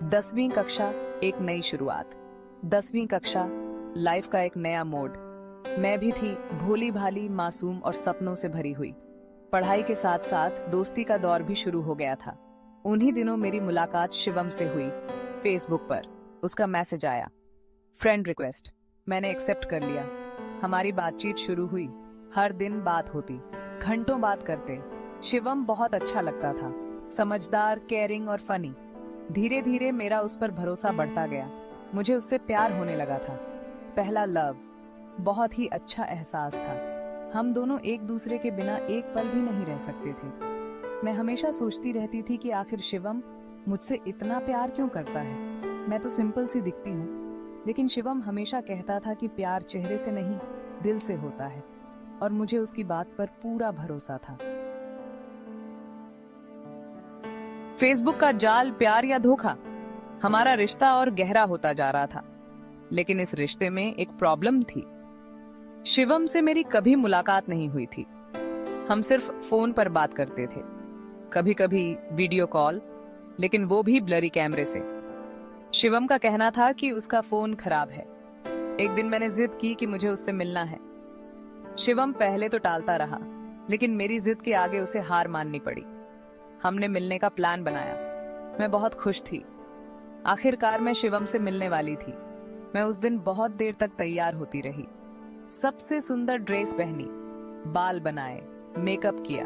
10वीं कक्षा, एक नई शुरुआत। 10वीं कक्षा, लाइफ का एक नया मोड। मैं भी थी भोली भाली, मासूम और सपनों से भरी हुई। पढ़ाई के साथ साथ दोस्ती का दौर भी शुरू हो गया था। उन्हीं दिनों मेरी मुलाकात शिवम से हुई। फेसबुक पर उसका मैसेज आया, फ्रेंड रिक्वेस्ट। मैंने एक्सेप्ट कर लिया। हमारी बातचीत शुरू हुई। हर दिन बात होती, घंटों बात करते। शिवम बहुत अच्छा लगता था, समझदार, केयरिंग और फनी। धीरे धीरे मेरा उस पर भरोसा बढ़ता गया। मुझे उससे प्यार होने लगा था। पहला लव, बहुत ही अच्छा एहसास था। हम दोनों एक दूसरे के बिना एक पल भी नहीं रह सकते थे। मैं हमेशा सोचती रहती थी कि आखिर शिवम मुझसे इतना प्यार क्यों करता है। मैं तो सिंपल सी दिखती हूँ, लेकिन शिवम हमेशा कहता था कि प्यार चेहरे से नहीं, दिल से होता है, और मुझे उसकी बात पर पूरा भरोसा था। फेसबुक का जाल, प्यार या धोखा, हमारा रिश्ता और गहरा होता जा रहा था। लेकिन इस रिश्ते में एक प्रॉब्लम थी। शिवम से मेरी कभी मुलाकात नहीं हुई थी। हम सिर्फ फोन पर बात करते थे, कभी कभी वीडियो कॉल, लेकिन वो भी ब्लरी कैमरे से। शिवम का कहना था कि उसका फोन खराब है। एक दिन मैंने जिद की कि मुझे उससे मिलना है। शिवम पहले तो टालता रहा, लेकिन मेरी जिद के आगे उसे हार माननी पड़ी। हमने मिलने का प्लान बनाया। मैं बहुत खुश थी। आखिरकार मैं शिवम से मिलने वाली थी। मैं उस दिन बहुत देर तक तैयार होती रही। सबसे सुंदर ड्रेस पहनी, बाल बनाए, मेकअप किया।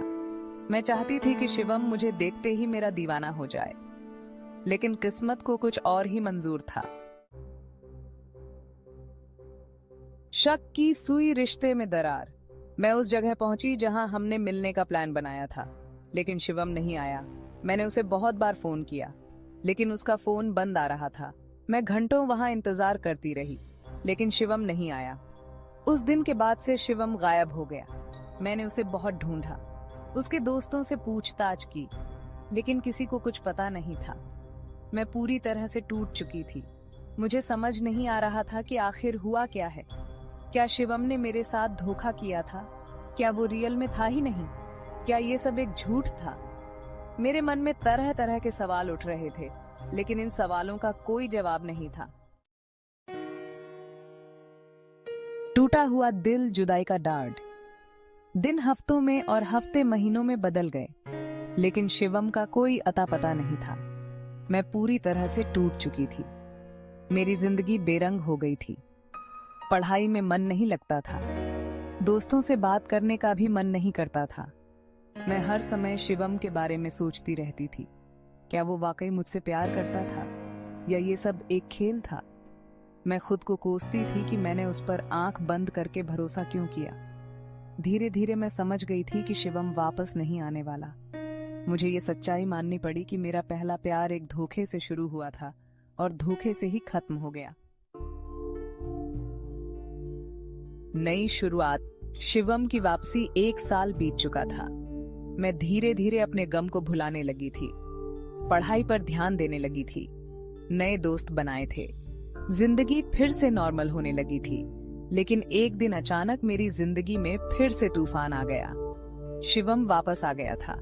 मैं चाहती थी कि शिवम मुझे देखते ही मेरा दीवाना हो जाए, लेकिन किस्मत को कुछ और ही मंजूर था। शक की सुई, रिश्ते में दरार। मैं उस जगह पहुंची जहां हमने मिलने का प्लान बनाया था, लेकिन शिवम नहीं आया। मैंने उसे बहुत बार फोन किया, लेकिन उसका फोन बंद आ रहा था। मैं घंटों वहां इंतजार करती रही, लेकिन शिवम नहीं आया। उस दिन के बाद से शिवम गायब हो गया। मैंने उसे बहुत ढूंढा, उसके दोस्तों से पूछताछ की, लेकिन किसी को कुछ पता नहीं था। मैं पूरी तरह से टूट चुकी थी। मुझे समझ नहीं आ रहा था कि आखिर हुआ क्या है। क्या शिवम ने मेरे साथ धोखा किया था? क्या वो रियल में था ही नहीं? क्या ये सब एक झूठ था? मेरे मन में तरह तरह के सवाल उठ रहे थे, लेकिन इन सवालों का कोई जवाब नहीं था। टूटा हुआ दिल, जुदाई का डार्ड। दिन हफ्तों में और हफ्ते महीनों में बदल गए, लेकिन शिवम का कोई अता पता नहीं था। मैं पूरी तरह से टूट चुकी थी। मेरी जिंदगी बेरंग हो गई थी। पढ़ाई में मन नहीं लगता था, दोस्तों से बात करने का भी मन नहीं करता था। मैं हर समय शिवम के बारे में सोचती रहती थी। क्या वो वाकई मुझसे प्यार करता था, या ये सब एक खेल था? मैं खुद को कोसती थी कि मैंने उस पर आंख बंद करके भरोसा क्यों किया। धीरे धीरे मैं समझ गई थी कि शिवम वापस नहीं आने वाला। मुझे ये सच्चाई माननी पड़ी कि मेरा पहला प्यार एक धोखे से शुरू हुआ था और धोखे से ही खत्म हो गया। नई शुरुआत, शिवम की वापसी। 1 साल बीत चुका था। मैं धीरे धीरे अपने गम को भुलाने लगी थी, पढ़ाई पर ध्यान देने लगी थी, नए दोस्त बनाए थे, जिंदगी फिर से नॉर्मल होने लगी थी। लेकिन एक दिन अचानक मेरी जिंदगी में फिर से तूफान आ गया। शिवम वापस आ गया था।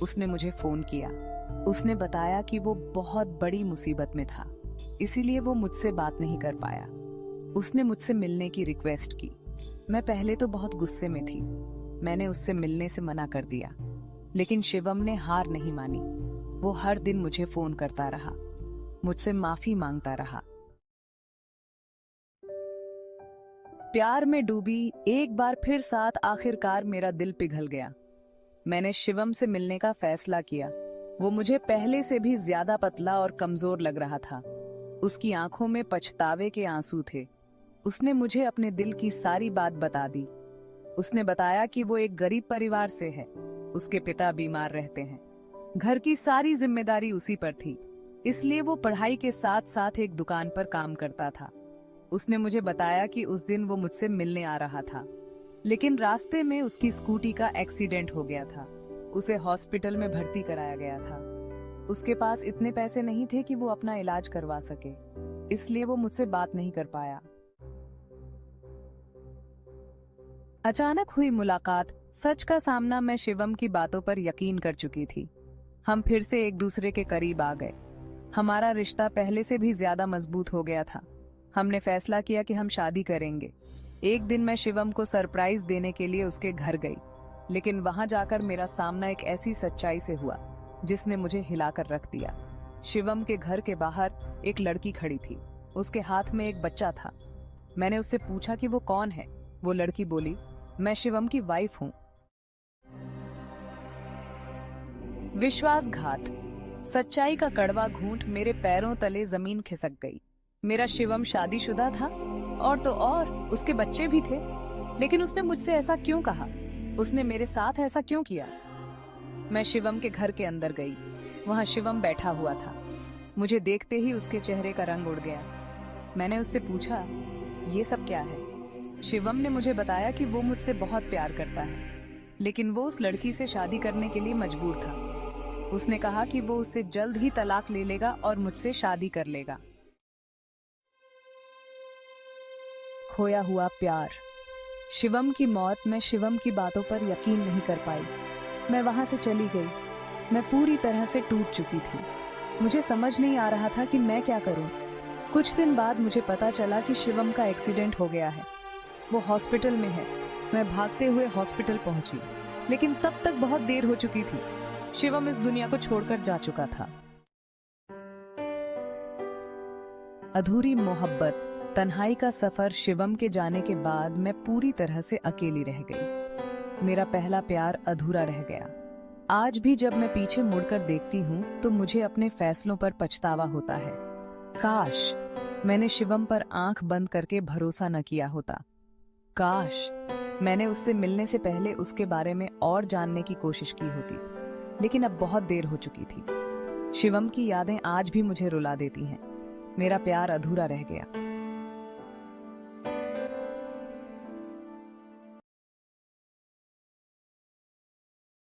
उसने मुझे फोन किया। उसने बताया कि वो बहुत बड़ी मुसीबत में था, इसीलिए वो मुझसे बात नहीं कर पाया। उसने मुझसे मिलने की रिक्वेस्ट की। मैं पहले तो बहुत गुस्से में थी। मैंने उससे मिलने से मना कर दिया, लेकिन शिवम ने हार नहीं मानी। वो हर दिन मुझे फोन करता रहा, मुझसे माफी मांगता रहा। प्यार में डूबी एक बार फिर साथ, आखिरकार मेरा दिल पिघल गया। मैंने शिवम से मिलने का फैसला किया। वो मुझे पहले से भी ज्यादा पतला और कमजोर लग रहा था। उसकी आंखों में पछतावे के आंसू थे। उसने मुझे अपने दिल की सारी बात बता दी। उसने बताया कि वो एक गरीब परिवार से है, उसके पिता बीमार रहते हैं, घर की सारी जिम्मेदारी उसी पर थी, इसलिए वो पढ़ाई के साथ साथ एक दुकान पर काम करता था। उसने मुझे बताया कि उस दिन वो मुझसे मिलने आ रहा था, लेकिन रास्ते में उसकी स्कूटी का एक्सीडेंट हो गया था। उसे हॉस्पिटल में भर्ती कराया गया था। उसके पास इतने पैसे नहीं थे कि वो अपना इलाज करवा सके, इसलिए वो मुझसे बात नहीं कर पाया। अचानक हुई मुलाकात, सच का सामना। मैं शिवम की बातों पर यकीन कर चुकी थी। हम फिर से एक दूसरे के करीब आ गए। हमारा रिश्ता पहले से भी ज्यादा मजबूत हो गया था। हमने फैसला किया कि हम शादी करेंगे। एक दिन मैं शिवम को सरप्राइज देने के लिए उसके घर गई, लेकिन वहां जाकर मेरा सामना एक ऐसी सच्चाई से हुआ जिसने मुझे हिलाकर रख दिया। शिवम के घर के बाहर एक लड़की खड़ी थी। उसके हाथ में एक बच्चा था। मैंने उससे पूछा कि वो कौन है। वो लड़की बोली, मैं शिवम की वाइफ हूं। विश्वासघात। सच्चाई का कड़वा घूंट मेरे पैरों तले जमीन खिसक गई। मेरा शिवम शादीशुदा था और तो और उसके बच्चे भी थे, लेकिन उसने मुझसे ऐसा क्यों कहा? उसने मेरे साथ ऐसा क्यों किया? मैं शिवम के घर के अंदर गई। वहां शिवम बैठा हुआ था। मुझे देखते ही उसके चेहरे का रंग उड़ गया। मैंने उससे पूछा, ये सब क्या है? शिवम ने मुझे बताया कि वो मुझसे बहुत प्यार करता है, लेकिन वो उस लड़की से शादी करने के लिए मजबूर था। उसने कहा कि वो उससे जल्द ही तलाक ले लेगा और मुझसे शादी कर लेगा। खोया हुआ प्यार। शिवम की मौत। मैं शिवम की बातों पर यकीन नहीं कर पाई। मैं वहां से चली गई। मैं पूरी तरह से टूट चुकी थी। मुझे समझ नहीं आ रहा था कि मैं क्या करूं। कुछ दिन बाद मुझे पता चला कि शिवम का एक्सीडेंट हो गया है। वो हॉस्पिटल में है। मैं भागते हुए हॉस्पिटल पहुंची, लेकिन तब तक बहुत देर हो चुकी थी। शिवम इस दुनिया को छोड़कर जा चुका था। अधूरी मोहब्बत। तन्हाई का सफर। शिवम के जाने के बाद मैं पूरी तरह से अकेली रह गई। मेरा पहला प्यार अधूरा रह गया। आज भी जब मैं पीछे मुड़कर देखती हूँ तो मुझे अपने फैसलों पर पछतावा होता है। काश मैंने शिवम पर आंख बंद करके भरोसा न किया होता। काश मैंने उससे मिलने से पहले उसके बारे में और जानने की कोशिश की होती। लेकिन अब बहुत देर हो चुकी थी। शिवम की यादें आज भी मुझे रुला देती हैं। मेरा प्यार अधूरा रह गया।